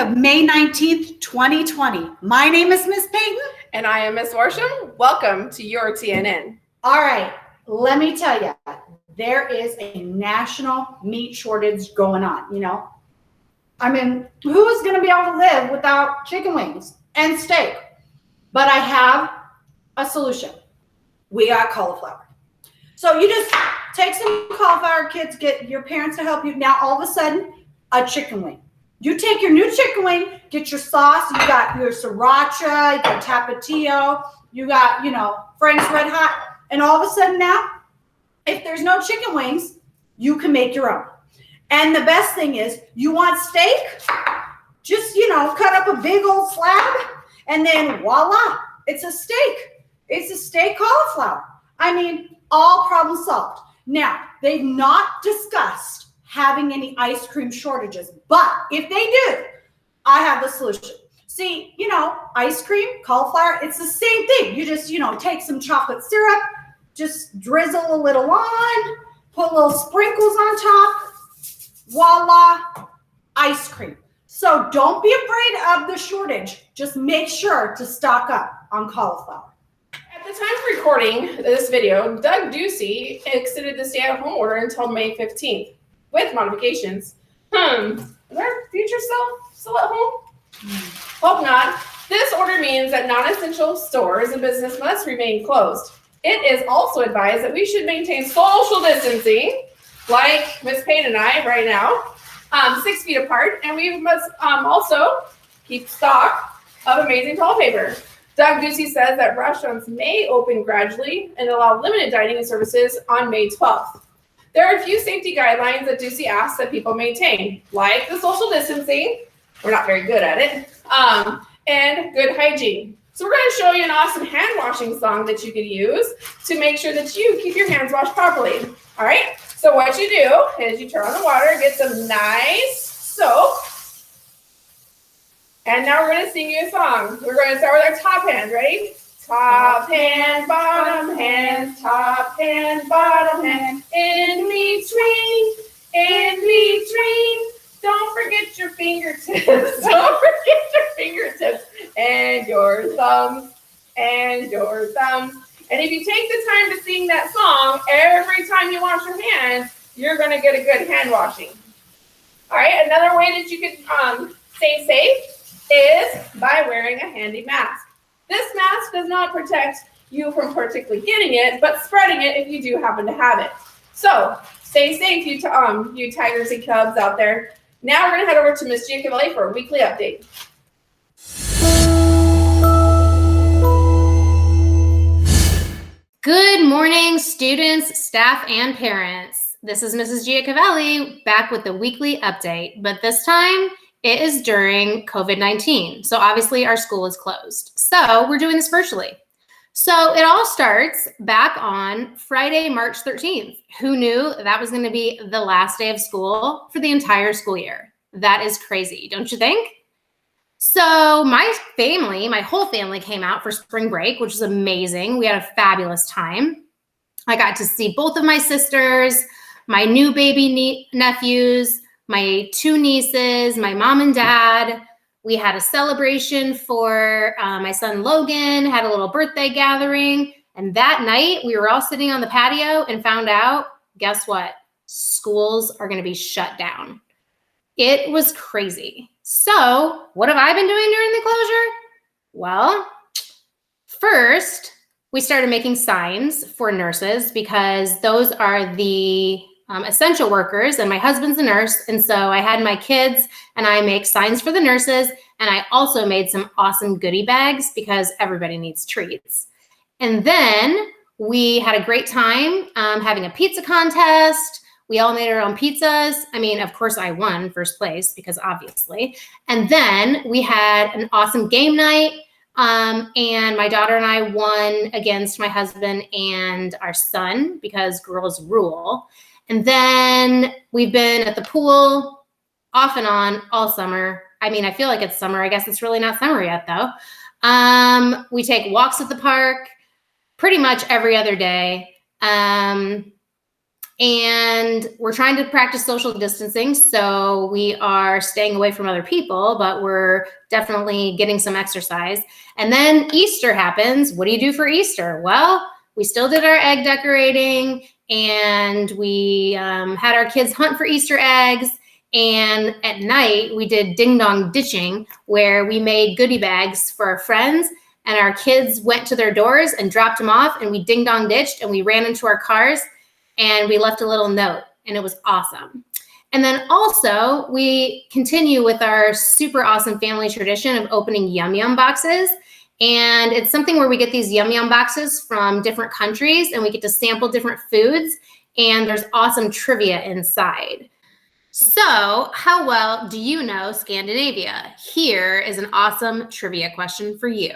of May 19th, 2020. My name is Miss Peyton. And I am Miss Worsham. Welcome to your TNN. All right, let me tell you, there is a national meat shortage going on, I mean, who is going to be able to live without chicken wings and steak? But I have a solution. We got cauliflower. So you just take some cauliflower, kids, get your parents to help you. Now, all of a sudden, a chicken wing. You take your new chicken wing, get your sauce. You got your sriracha, you got tapatio, you got, Frank's Red Hot. And all of a sudden now, if there's no chicken wings, you can make your own. And the best thing is, you want steak? Just, cut up a big old slab, and then voila, it's a steak. It's a steak cauliflower. I mean, all problem solved. Now, they've not discussed having any ice cream shortages, but if they do, I have the solution. See, ice cream, cauliflower, it's the same thing. You just, take some chocolate syrup, just drizzle a little on, put little sprinkles on top, voila, ice cream. So don't be afraid of the shortage. Just make sure to stock up on cauliflower. At the time of recording this video, Doug Ducey extended the stay-at-home order until May 15th with modifications. Is our future still at home? Hope not. This order means that non-essential stores and business must remain closed. It is also advised that we should maintain social distancing, like Miss Payne and I right now, 6 feet apart, and we must also keep stock of amazing toilet paper. Doug Ducey says that restaurants may open gradually and allow limited dining services on May 12th. There are a few safety guidelines that Ducey asks that people maintain, like the social distancing, we're not very good at it, and good hygiene. So we're going to show you an awesome hand washing song that you can use to make sure that you keep your hands washed properly. All right, so what you do is you turn on the water, get some nice soap, and now we're going to sing you a song. We're going to start with our top hand. Ready? Top hand, bottom hand, top hand, bottom hand, in between, don't forget your fingertips, and your thumbs, And if you take the time to sing that song, every time you wash your hands, you're gonna get a good hand washing. All right, another way that you can stay safe is by wearing a handy mask. This mask does not protect you from particularly getting it, but spreading it if you do happen to have it. So stay safe, you tigers and cubs out there. Now we're gonna head over to Miss Giacomelli for a weekly update. Good morning, students, staff, and parents. This is Mrs. Giacomelli back with the weekly update, but this time it is during COVID-19. So obviously our school is closed. So we're doing this virtually. So it all starts back on Friday, March 13th. Who knew that was going to be the last day of school for the entire school year? That is crazy, don't you think? So my whole family came out for spring break, which was amazing. We had a fabulous time. I got to see both of my sisters, my new baby nephews, my two nieces, my mom and dad. We had a celebration for my son Logan, had a little birthday gathering. And that night we were all sitting on the patio and found out, guess what? Schools are going to be shut down. It was crazy. So what have I been doing during the closure? Well, first, we started making signs for nurses because those are the essential workers, and my husband's a nurse. And so I had my kids and I make signs for the nurses. And I also made some awesome goodie bags because everybody needs treats. And then we had a great time having a pizza contest. We all made our own pizzas. I mean, of course I won first place because obviously. And then we had an awesome game night. And my daughter and I won against my husband and our son because girls rule. And then we've been at the pool off and on all summer. I mean, I feel like it's summer. I guess it's really not summer yet though. We take walks at the park pretty much every other day. And we're trying to practice social distancing, so we are staying away from other people, but we're definitely getting some exercise. And then Easter happens. What do you do for Easter? Well, we still did our egg decorating, and we had our kids hunt for Easter eggs. And at night, we did ding dong ditching, where we made goodie bags for our friends, and our kids went to their doors and dropped them off, and we ding dong ditched, and we ran into our cars, and we left a little note, and it was awesome. And then also, we continue with our super awesome family tradition of opening Yum Yum boxes. And it's something where we get these Yum Yum boxes from different countries, and we get to sample different foods, and there's awesome trivia inside. So, how well do you know Scandinavia? Here is an awesome trivia question for you.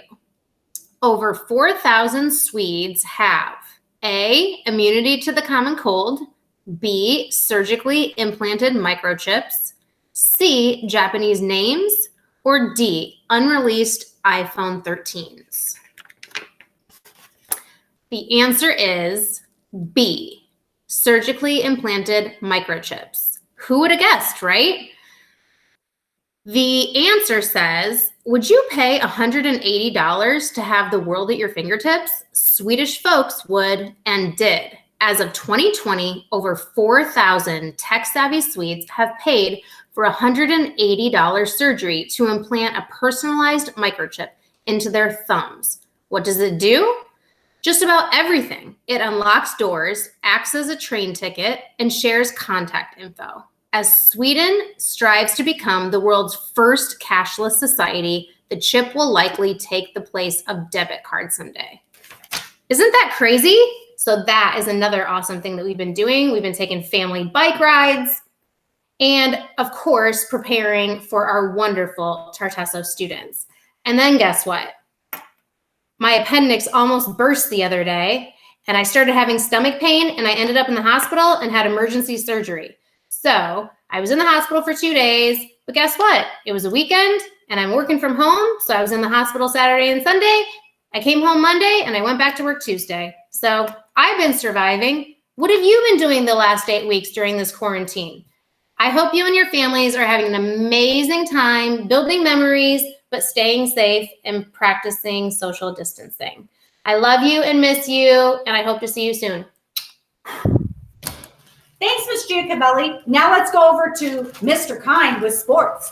Over 4,000 Swedes have A, immunity to the common cold, B, surgically implanted microchips, C, Japanese names, or D, unreleased iPhone 13s? The answer is B, surgically implanted microchips. Who would have guessed, right? The answer says, would you pay $180 to have the world at your fingertips? Swedish folks would and did. As of 2020, over 4,000 tech-savvy Swedes have paid for $180 surgery to implant a personalized microchip into their thumbs. What does it do? Just about everything. It unlocks doors, acts as a train ticket, and shares contact info. As Sweden strives to become the world's first cashless society, the chip will likely take the place of debit cards someday. Isn't that crazy? So that is another awesome thing that we've been doing. We've been taking family bike rides and, of course, preparing for our wonderful Tartesso students. And then guess what? My appendix almost burst the other day, and I started having stomach pain, and I ended up in the hospital and had emergency surgery. So I was in the hospital for 2 days, but guess what? It was a weekend and I'm working from home. So I was in the hospital Saturday and Sunday. I came home Monday and I went back to work Tuesday. So I've been surviving. What have you been doing the last 8 weeks during this quarantine? I hope you and your families are having an amazing time building memories, but staying safe and practicing social distancing. I love you and miss you, and I hope to see you soon. Thanks, Ms. Giacovelli. Now let's go over to Mr. Kind with sports.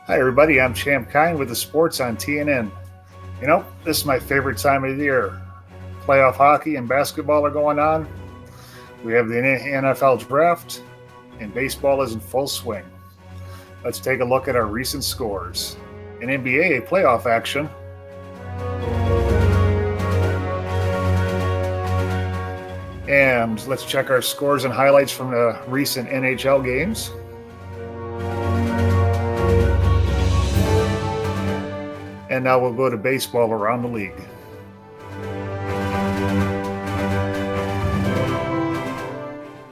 Hi, everybody. I'm Champ Kind with the sports on TNN. You know, this is my favorite time of the year. Playoff hockey and basketball are going on. We have the NFL draft, and baseball is in full swing. Let's take a look at our recent scores. In NBA playoff action, and let's check our scores and highlights from the recent NHL games. And now we'll go to baseball around the league.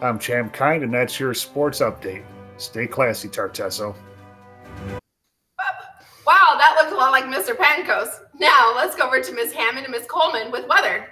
I'm Champ Kind, and that's your sports update. Stay classy, Tartesso. Wow, that looked a lot like Mr. Pankos. Now let's go over to Ms. Hammond and Ms. Coleman with weather.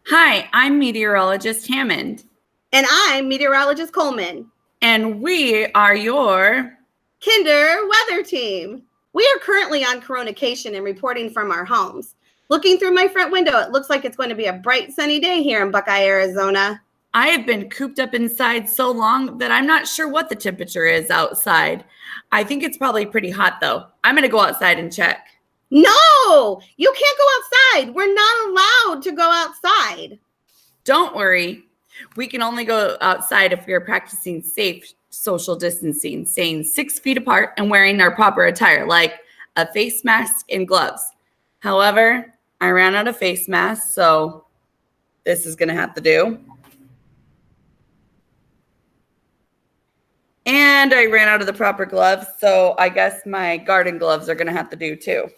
Hi, I'm meteorologist Hammond. And I'm meteorologist Coleman. And we are your Kinder Weather Team. We are currently on Coronacation and reporting from our homes. Looking through my front window, it looks like it's going to be a bright sunny day here in Buckeye, Arizona. I have been cooped up inside so long that I'm not sure what the temperature is outside. I think it's probably pretty hot though. I'm going to go outside and check. No, you can't go outside. We're not allowed to go outside. Don't worry. We can only go outside if we are practicing safe social distancing, staying 6 feet apart and wearing our proper attire like a face mask and gloves. However, I ran out of face masks, so this is going to have to do. And I ran out of the proper gloves, so I guess my garden gloves are going to have to do too.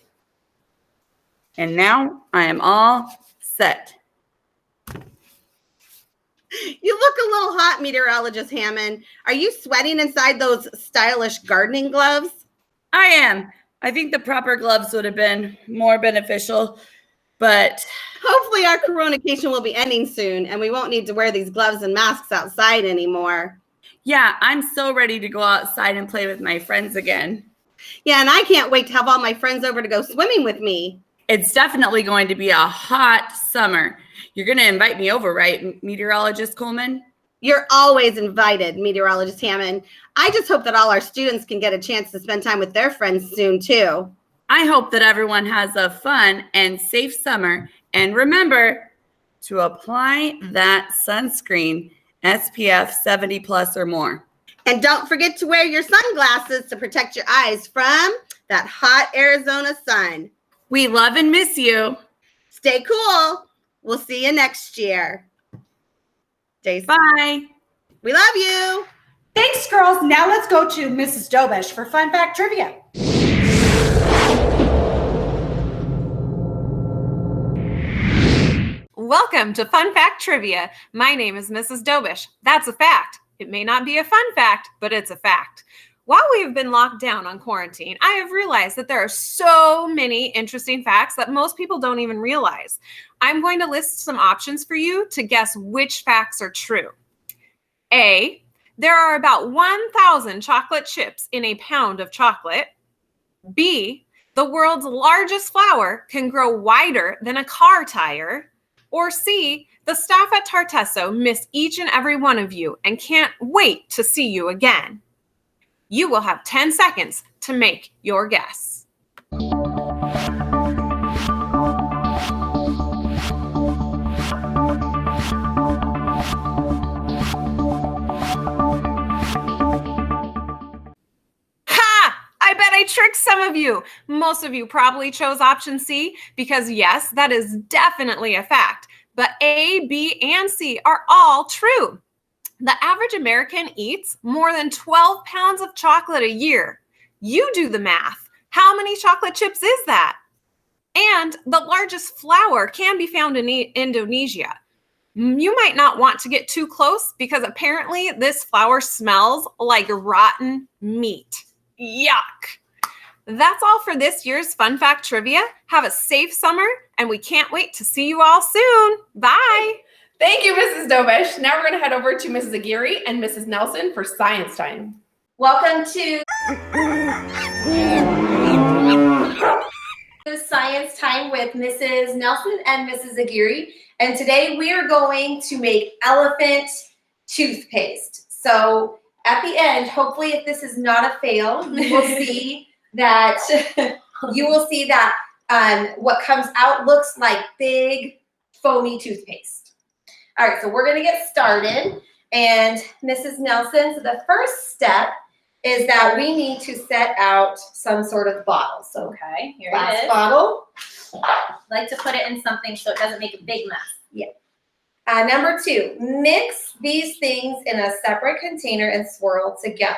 And now I am all set. You look a little hot, meteorologist Hammond. Are you sweating inside those stylish gardening gloves? I am. I think the proper gloves would have been more beneficial, but Hopefully our coronation will be ending soon and we won't need to wear these gloves and masks outside anymore. yeah, I'm so ready to go outside and play with my friends again. Yeah, and I can't wait to have all my friends over to go swimming with me. It's definitely going to be a hot summer. You're going to invite me over, right, Meteorologist Coleman? You're always invited, meteorologist Hammond. I just hope that all our students can get a chance to spend time with their friends soon, too. I hope that everyone has a fun and safe summer. And remember to apply that sunscreen, SPF 70 plus or more. And don't forget to wear your sunglasses to protect your eyes from that hot Arizona sun. We love and miss you. Stay cool. We'll see you next year. Jason, Bye. we love you. Thanks, girls. Now let's go to Mrs. Dobish for Fun Fact Trivia. Welcome to Fun Fact Trivia. My name is Mrs. Dobish. That's a fact. It may not be a fun fact, but it's a fact. While we have been locked down on quarantine, I have realized that there are so many interesting facts that most people don't even realize. I'm going to list some options for you to guess which facts are true. A, there are about 1,000 chocolate chips in a pound of chocolate. B, the world's largest flower can grow wider than a car tire. Or C, the staff at Tartesso miss each and every one of you and can't wait to see you again. You will have 10 seconds to make your guess. Ha! I bet I tricked some of you. Most of you probably chose option C because yes, that is definitely a fact. But A, B, and C are all true. The average American eats more than 12 pounds of chocolate a year. You do the math. How many chocolate chips is that? And the largest flower can be found in Indonesia. You might not want to get too close because apparently this flower smells like rotten meat. Yuck. That's all for this year's Fun Fact Trivia. Have a safe summer, and we can't wait to see you all soon. Bye. Thank you, Mrs. Dobish. Now we're going to head over to Mrs. Aguirre and Mrs. Nelson for science time. Welcome to Science Time with Mrs. Nelson and Mrs. Aguirre. And today we are going to make elephant toothpaste. So at the end, hopefully if this is not a fail, you will see that what comes out looks like big foamy toothpaste. All right, so we're going to get started. And Mrs. Nelson, so the first step is that we need to set out some sort of bottle. So Okay, here glass it is. bottle. I like to put it in something so it doesn't make a big mess. Yeah. Number 2, mix these things in a separate container and swirl together.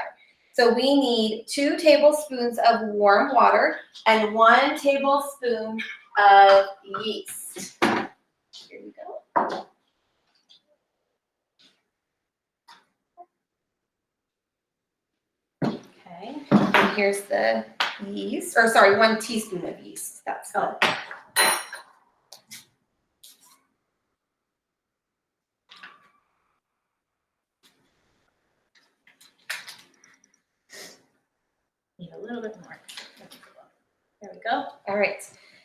So we need 2 tablespoons of warm water and 1 tablespoon of yeast. Here we go. Okay. And here's the yeast, or sorry, 1 teaspoon of yeast. That's all. Need a little bit more. There we go. All right.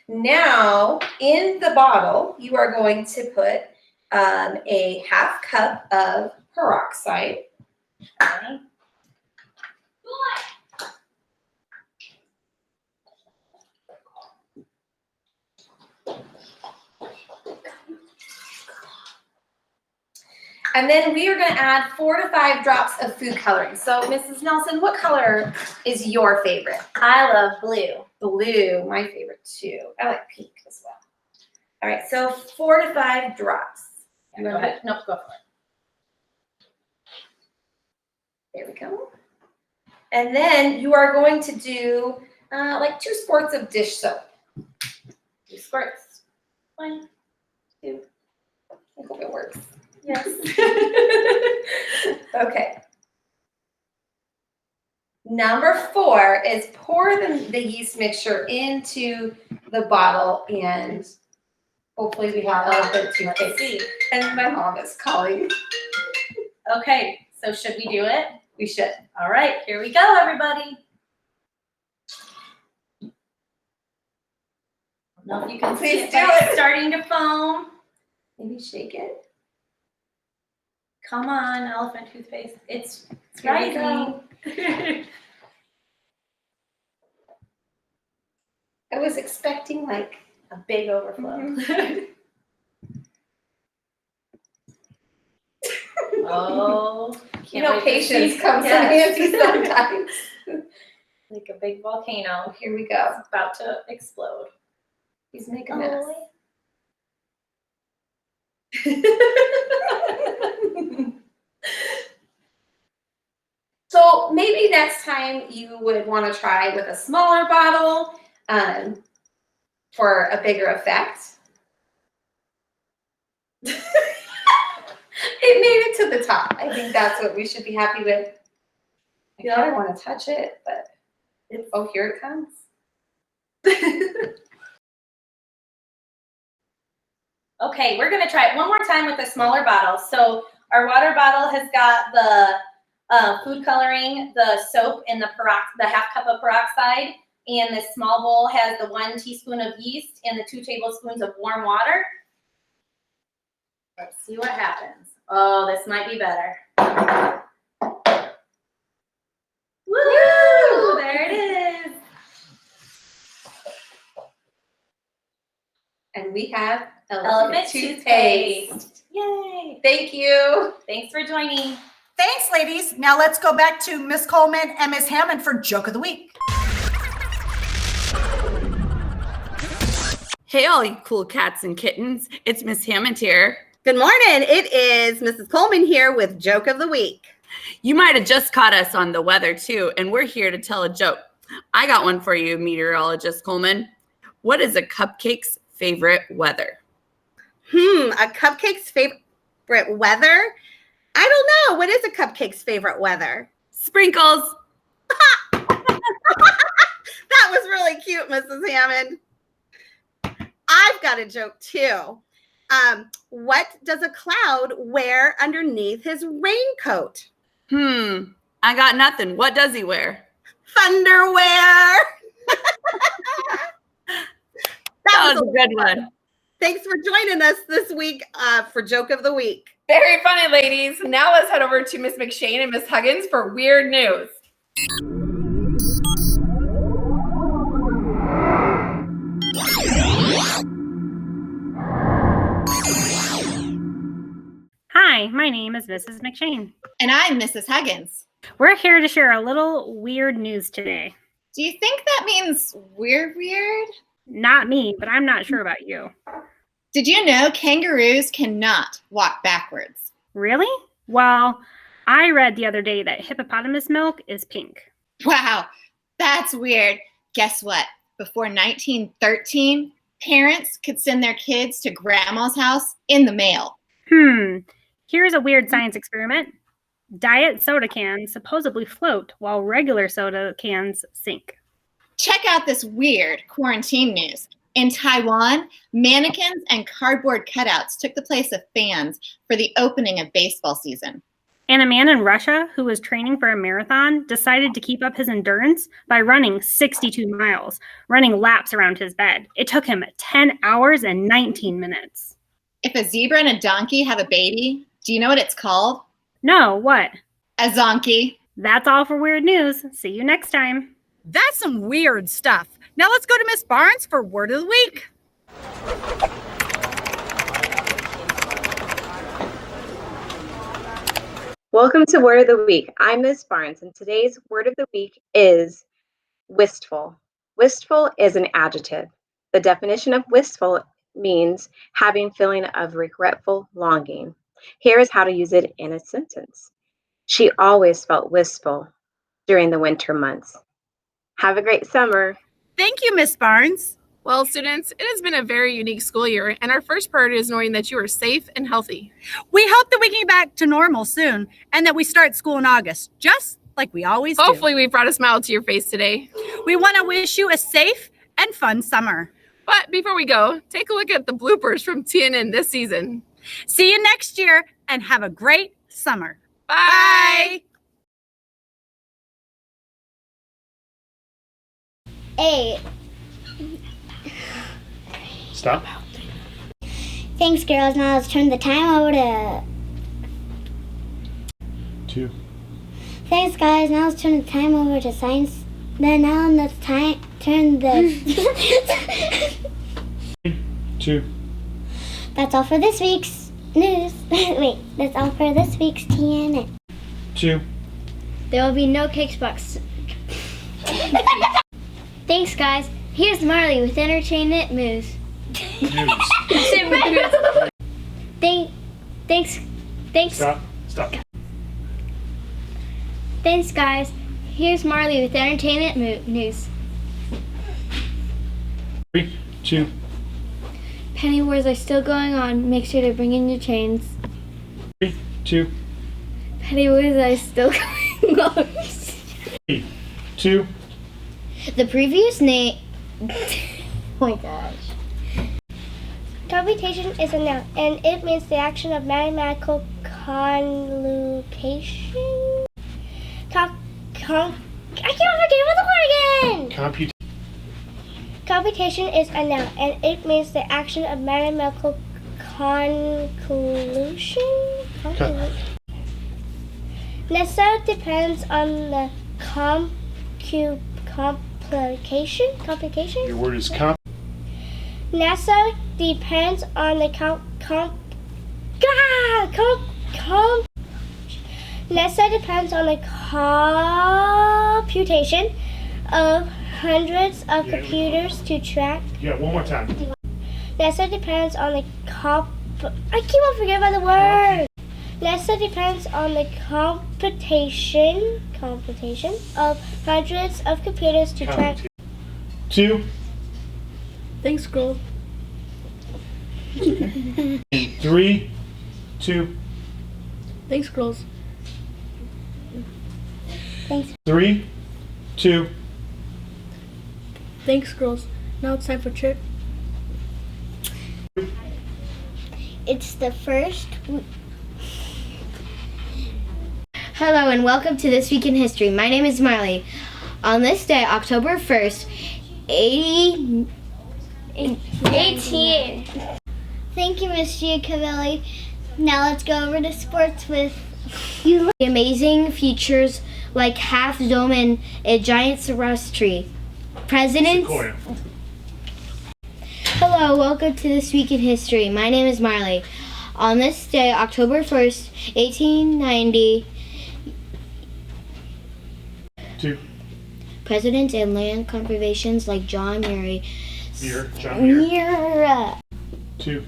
Now, in the bottle, you are going to put a half cup of peroxide. Okay. And then we are going to add 4 to 5 drops of food coloring. So, Mrs. Nelson, what color is your favorite? I love blue. Blue, my favorite too. I like pink as well. All right, so 4 to 5 drops. Yeah, go ahead. Nope, go for it. There we go. And then you are going to do like 2 squirts of dish soap. 2 squirts. 1, 2. I hope it works. Yes. Okay. Number 4 is pour the yeast mixture into the bottle, and hopefully we have elephant toothpaste. And my mom is calling. Okay, so should we do it? We should. All right, here we go, everybody. I don't know if you can see Please it, do but it. it's starting to foam. Maybe shake it. Come on, elephant toothpaste. It's Here we rising. I was expecting like a big overflow. Oh, You know, can't wait to patience see. comes in Yes. handy sometimes. Like a big volcano. Here we go. It's about to explode. Please make a mess. So maybe next time you would want to try with a smaller bottle for a bigger effect. It made it to the top. I think that's what we should be happy with. I kind of want to touch it, but oh, here it comes. Okay, we're gonna try it one more time with a smaller bottle. So our water bottle has got the food coloring, the soap, and the half cup of peroxide. And this small bowl has the 1 teaspoon of yeast and the 2 tablespoons of warm water. Let's see what happens. Oh, this might be better. Woo! There it is. And we have Elephant toothpaste. Yay! Thank you. Thanks for joining. Thanks, ladies. Now let's go back to Miss Coleman and Miss Hammond for Joke of the Week. Hey, all you cool cats and kittens. It's Miss Hammond here. Good morning. It is Mrs. Coleman here with Joke of the Week. You might have just caught us on the weather, too, and we're here to tell a joke. I got one for you, meteorologist Coleman. What is a cupcake's favorite weather? A cupcake's favorite weather? I don't know. What is a cupcake's favorite weather? Sprinkles. That was really cute, Mrs. Hammond. I've got a joke too. What does a cloud wear underneath his raincoat? I got nothing. What does he wear? Thunderwear. That was a good one. Thanks for joining us this week for Joke of the Week. Very funny, ladies. Now let's head over to Miss McShane and Miss Huggins for weird news. Hi, my name is Mrs. McShane. And I'm Mrs. Huggins. We're here to share a little weird news today. Do you think that means we're weird? Not me, but I'm not sure about you. Did you know kangaroos cannot walk backwards? Really? Well, I read the other day that hippopotamus milk is pink. Wow, that's weird. Guess what? Before 1913, parents could send their kids to grandma's house in the mail. Here's a weird science experiment. Diet soda cans supposedly float while regular soda cans sink. Check out this weird quarantine news. In Taiwan, mannequins and cardboard cutouts took the place of fans for the opening of baseball season. And a man in Russia who was training for a marathon decided to keep up his endurance by running 62 miles, running laps around his bed. It took him 10 hours and 19 minutes. If a zebra and a donkey have a baby, do you know what it's called? No, what? A zonkey. That's all for weird news. See you next time. That's some weird stuff. Now let's go to Miss Barnes for Word of the Week. Welcome to Word of the Week. I'm Miss Barnes, and today's Word of the Week is wistful. Wistful is an adjective. The definition of wistful means having feeling of regretful longing. Here is how to use it in a sentence. She always felt wistful during the winter months. Have a great summer. Thank you, Miss Barnes. Well, students, it has been a very unique school year, and our first priority is knowing that you are safe and healthy. We hope that we can get back to normal soon and that we start school in August, just like we always do. Hopefully, we brought a smile to your face today. We want to wish you a safe and fun summer. But before we go, take a look at the bloopers from TNN this season. See you next year and have a great summer. Bye. Hey, Stop. thanks, girls. Now let's turn the time over to. 2. Thanks, guys. Now let's turn the time over to science. Then now let's turn the. 2. That's all for this week's news. Wait, that's all for this week's TNN. 2. There will be no cakes box. Thanks, guys. Here's Marley with entertainment news. Thanks. Stop. Thanks, guys. Here's Marley with entertainment news. 3, 2. Penny wars are still going on. Make sure to bring in your chains. 3, 2. Penny wars are still going on. 3, 2. The previous name. Oh my gosh. Computation is a noun, and it means the action of mathematical convolution. I can't forget the word again. Computation is a noun, and it means the action of mathematical convolution. Nessa depends on the complication. Your word is NASA depends on the NASA depends on the computation of hundreds of computers to track. Yeah, one more time. NASA depends on the I keep on forgetting about the word. NASA depends on the computation of hundreds of computers to track. 2. Thanks, girl. 3, 2. Thanks, girls. Thanks. 3, 2. Thanks, girls. Now it's time for trip. It's the first. Hello and welcome to This Week in History. My name is Marley. On this day, October 1st, 18. Thank you, Miss Giacomelli. Now let's go over to sports with amazing features like half dome and a giant cypress tree. Presidents. Sequoia. Hello, welcome to This Week in History. My name is Marley. On this day, October 1st, 1890, 2. presidents and land conservations like John Muir. 2.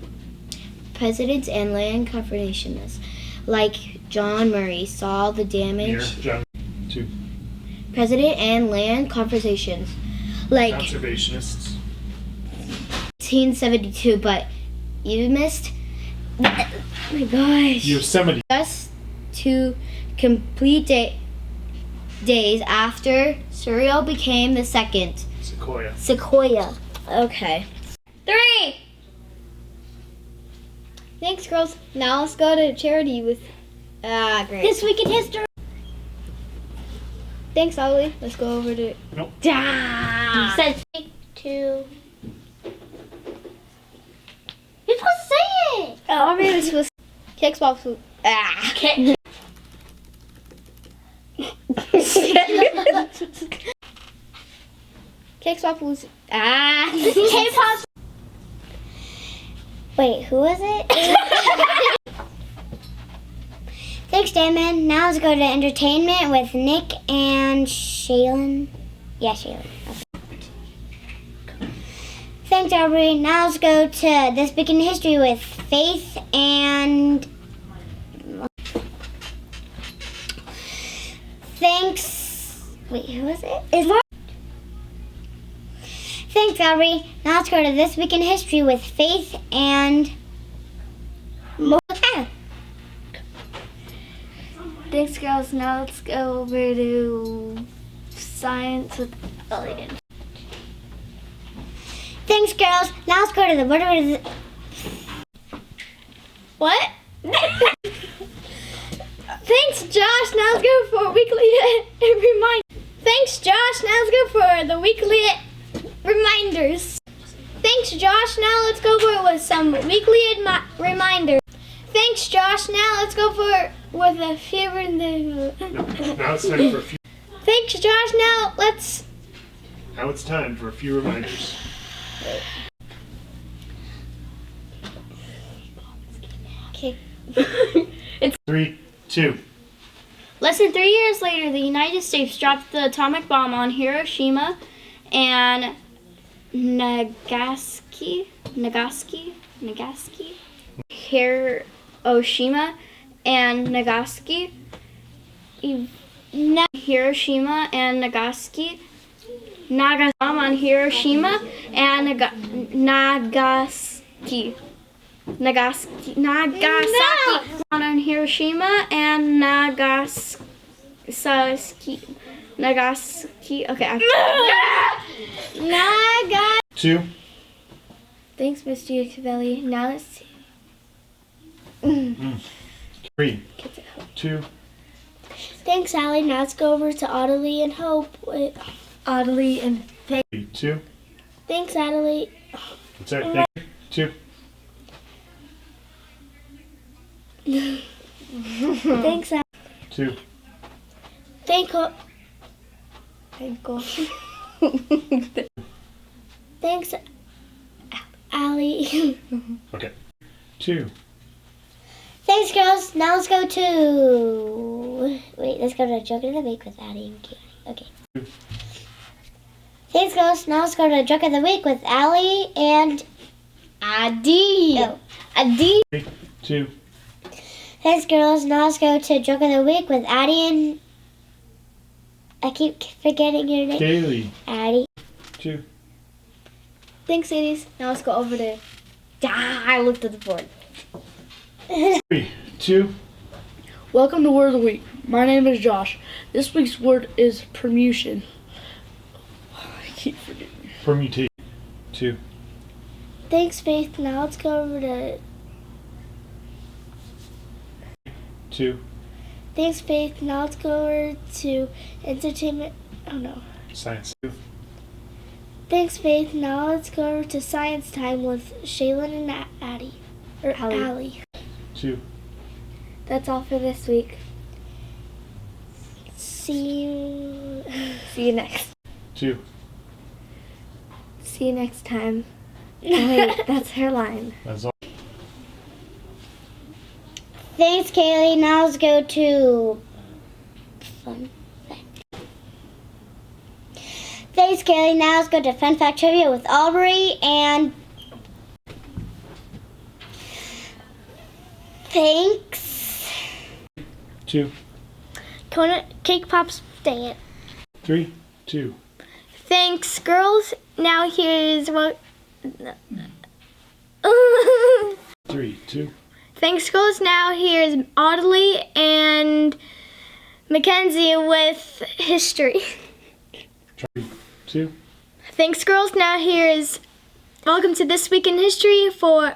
Presidents and land conservationists like John Murray saw the damage. 2. President and land conservations like Conservationists. 1872, but you missed. Oh my gosh. Yosemite. Just to complete days after Surreal became the second. Sequoia. Okay. 3. Thanks, girls. Now let's go to charity with great. This Week in History. Thanks, Ollie. Let's go over to. Nope. You said 3, 2. You're supposed to say it. Oh, maybe it's supposed to. Cake swap food. K-pop was K-pop. Wait, who was it? Thanks, Damon. Now let's go to entertainment with Nick and Shaylin. Yeah, Shaylin. Okay. Thanks, Aubrey. Now let's go to This Week in History with Faith and. Thanks. Wait, who was it? Thanks, Aubrey. Now let's go to This Week in History with Faith and Mocha. Thanks, girls. Now let's go over to Science with Elliot. Thanks, girls. Now let's go to the word of the... What? Thanks, Josh. Now let's go for weekly reminder. Thanks, Josh. Now let's go for the weekly reminders. Thanks, Josh. Now let's go for with some weekly reminders. Thanks, Josh. Now let's go for with a few. Now it's time for a few. Thanks, Josh. Now it's time for a few reminders. Okay. It's 3, 2. Less than 3 years later, the United States dropped the atomic bomb on Hiroshima and Nagasaki. Hiroshima and Nagasaki. Hiroshima and Nagasaki. Bomb on Hiroshima and Nagasaki. Nagasaki on Hiroshima and Nagasaki. Okay. Nagasaki. 2. Thanks, Miss Giacovelli. Now let's see. 3, 2. Thanks, Allie. Now let's go over to Audley and Hope. Audley and Faith. 3, 2. Thanks, Audley. That's it. Thank you. 2. Thanks, Allie. 2. Thanks, Allie. Okay. 2. Thanks, girls. Now let's go to... Wait, let's go to Joke of the Week with Addie and Kaylee. Okay. 2. Thanks, girls. Now let's go to Joke of the Week with Allie and Addie. Oh, Addie. 3, 2. Thanks, girls. Now let's go to Joke of the Week with Addie and... I keep forgetting your name. Kaylee. Addie. 2. Thanks, ladies. Now let's go over to... I looked at the board. 3, 2. Welcome to Word of the Week. My name is Josh. This week's word is permutation. I keep forgetting. Permutation. 2. Thanks, Faith. Now let's go over to... 2. Thanks, Faith. Now let's go over to entertainment. Oh, no. Science. 2. Thanks, Faith. Now let's go over to science time with Shaylin and Addie. Or Allie. 2. That's all for this week. See you next. 2. See you next time. Oh, wait, that's her line. That's all. Thanks, Kaylee. Now let's go to... Fun fact. Thanks, Kaylee. Now let's go to Fun Fact Trivia with Aubrey and... Thanks. 2. Cake Pops, dang it. 3, 2. Thanks, girls. Now here's what... 3, 2. Thanks, girls. Now here's Audley and Mackenzie with history. 3, 2. Thanks, girls. Now here's Welcome to This Week in History for...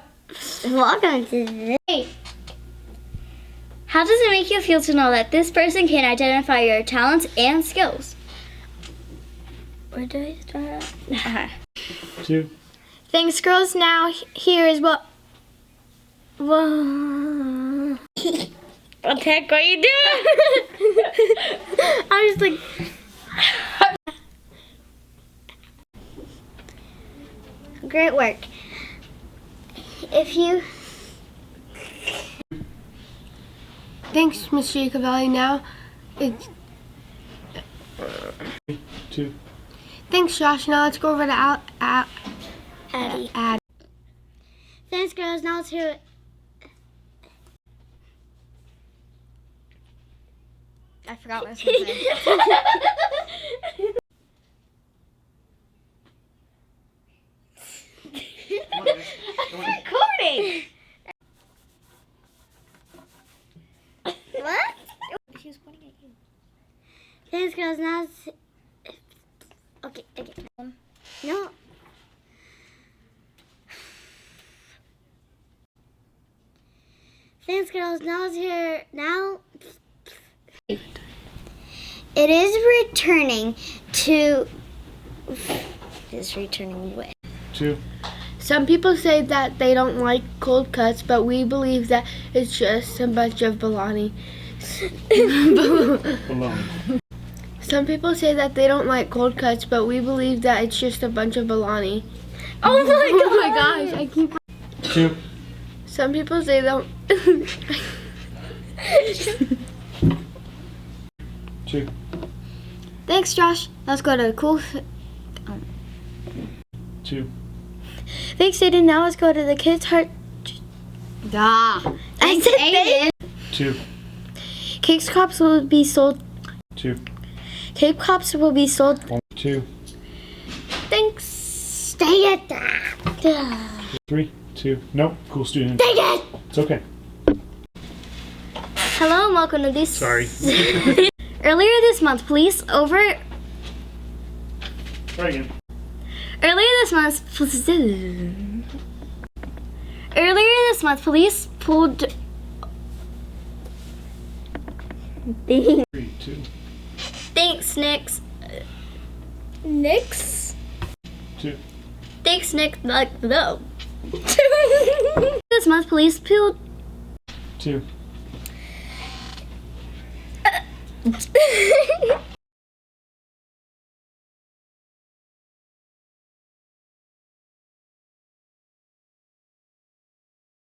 Welcome to this. How does it make you feel to know that this person can identify your talents and skills? Where do I start? 2. Thanks, girls. Now here's what... What the heck are you doing? I was like... Great work. If you... Thanks, Miss Giacovelli. Now it's... 2. Thanks, Josh. Now let's go over to Addie. Thanks, girls. Now let's hear it. I forgot what I was going to say. boys, girls, now it's here. Now it is returning to. Is returning with. 2. Some people say that they don't like cold cuts, but we believe that it's just a bunch of baloney. Baloney. Some people say that they don't like cold cuts, but we believe that it's just a bunch of baloney. Oh my gosh, I keep. 2. Some people say don't. 2. Thanks, Josh. Let's go to the cool. 2. Thanks, Aiden. Now let's go to the kids' heart. I said Aiden. 2. Cake Pops will be sold. 2. Cake Pops will be sold. 2. Thanks. Stay at that. 3, 2. Nope. Cool student. Dang it! It's okay. Hello and welcome to this. Sorry. Earlier this month, police over. Try again. Earlier this month, police pulled. 3, 2. Thanks, Nix. Nix? 2. Thanks, Nick. Like, no. This month, police pulled. 2.